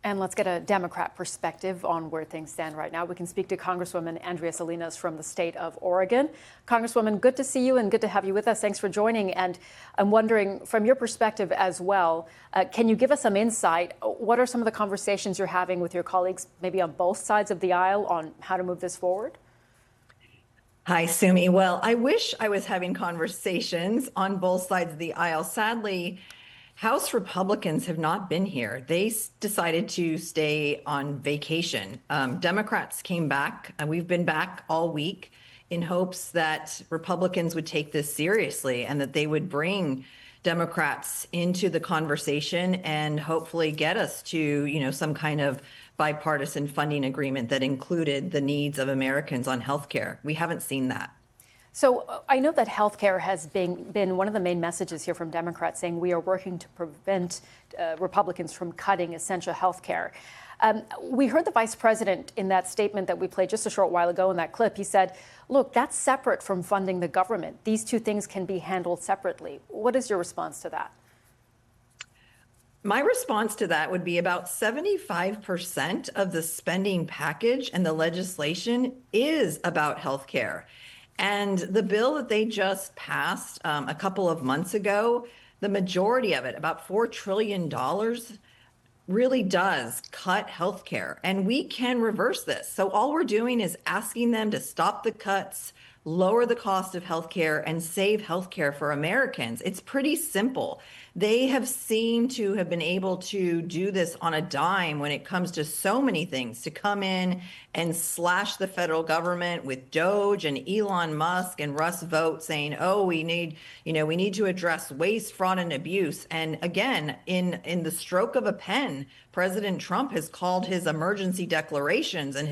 And let's get a Democrat perspective on where things stand right now. We can speak to Congresswoman Andrea Salinas from the state of Oregon. Congresswoman, good to see you and good to have you with us. Thanks for joining. And I'm wondering, from your perspective as well, can you give us some insight? What are some of the conversations you're having with your colleagues, maybe on both sides of the aisle, on how to move this forward? Hi, Sumi. Well, I wish I was having conversations on both sides of the aisle. Sadly, House Republicans have not been here. They decided to stay on vacation. Democrats came back, and we've been back all week in hopes that Republicans would take this seriously and that they would bring Democrats into the conversation and hopefully get us to, some kind of bipartisan funding agreement that included the needs of Americans on healthcare. We haven't seen that. So I know that healthcare has been one of the main messages here from Democrats, saying we are working to prevent Republicans from cutting essential healthcare. We heard the vice president in that statement that we played just a short while ago in that clip. He said, look, that's separate from funding the government. These two things can be handled separately. What is your response to that? My response to that would be about 75% of the spending package and the legislation is about healthcare. And the bill that they just passed a couple of months ago, the majority of it, about $4 trillion, really does cut healthcare. And we can reverse this. So all we're doing is asking them to stop the cuts, lower the cost of healthcare, and save healthcare for Americans. It's pretty simple. They have seemed to have been able to do this on a dime when it comes to so many things, to come in and slash the federal government with Doge and Elon Musk and Russ Vought saying, oh, we need to address waste, fraud, and abuse. And again, in the stroke of a pen, President Trump has called his emergency declarations and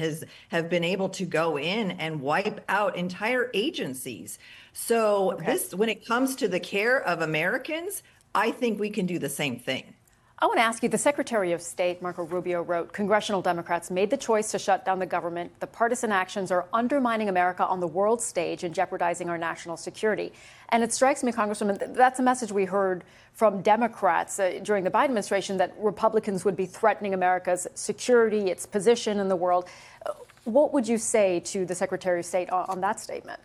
have been able to go in and wipe out entire agencies. So when it comes to the care of Americans, I think we can do the same thing. I want to ask you, the Secretary of State, Marco Rubio, wrote, congressional Democrats made the choice to shut down the government. The partisan actions are undermining America on the world stage and jeopardizing our national security. And it strikes me, Congresswoman, that's a message we heard from Democrats during the Biden administration, that Republicans would be threatening America's security, its position in the world. What would you say to the Secretary of State on that statement?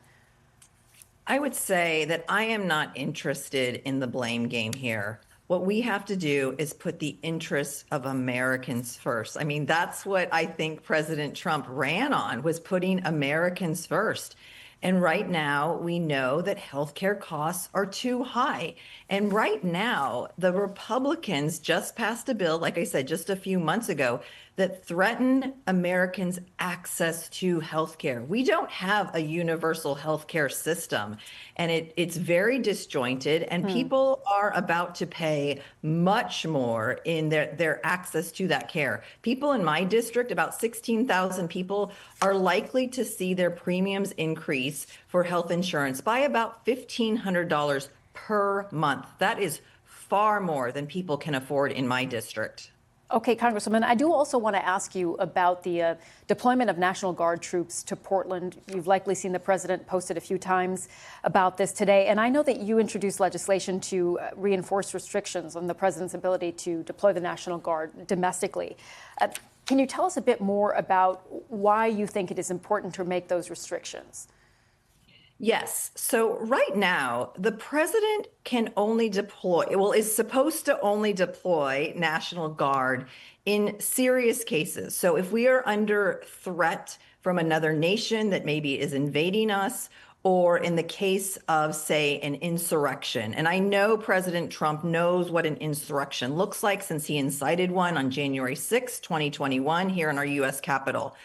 I would say that I am not interested in the blame game here. What we have to do is put the interests of Americans first. I mean, that's what I think President Trump ran on, was putting Americans first. And right now, we know that healthcare costs are too high. And right now, the Republicans just passed a bill, like I said, just a few months ago, that threaten Americans' access to healthcare. We don't have a universal healthcare system, and it's very disjointed, and people are about to pay much more in their access to that care. People in my district, about 16,000 people, are likely to see their premiums increase for health insurance by about $1,500 per month. That is far more than people can afford in my district. Okay, Congresswoman, I do also want to ask you about the deployment of National Guard troops to Portland. You've likely seen the president posted a few times about this today. And I know that you introduced legislation to reinforce restrictions on the president's ability to deploy the National Guard domestically. Can you tell us a bit more about why you think it is important to make those restrictions? Yes. So right now, the president can only is supposed to only deploy National Guard in serious cases. So if we are under threat from another nation that maybe is invading us, or in the case of, say, an insurrection. And I know President Trump knows what an insurrection looks like, since he incited one on January 6, 2021, here in our U.S. Capitol.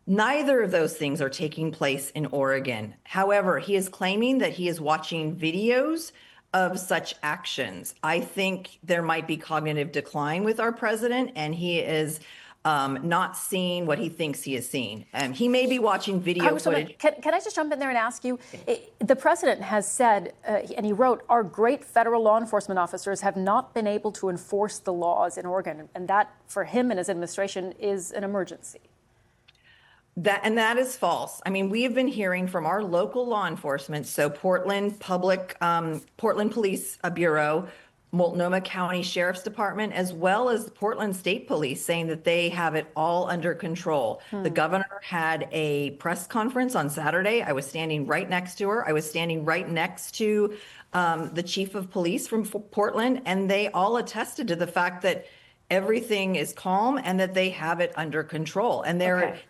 Neither of those things are taking place in Oregon. However, he is claiming that he is watching videos of such actions. I think there might be cognitive decline with our president, and he is not seeing what he thinks he is seeing. He may be watching video footage. Can I just jump in there and ask you, the president has said, and he wrote, our great federal law enforcement officers have not been able to enforce the laws in Oregon. And that, for him and his administration, is an emergency. That is false. I mean, we have been hearing from our local law enforcement, so Portland Police Bureau, Multnomah County Sheriff's Department, as well as the Portland State Police, saying that they have it all under control. The governor had a press conference on Saturday. I was standing right next to her. I was standing right next to the chief of police from Portland, and they all attested to the fact that everything is calm and that they have it under control. And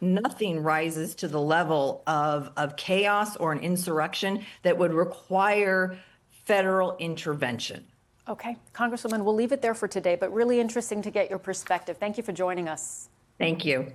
nothing rises to the level of chaos or an insurrection that would require federal intervention. Okay, Congresswoman, we'll leave it there for today, but really interesting to get your perspective. Thank you for joining us. Thank you.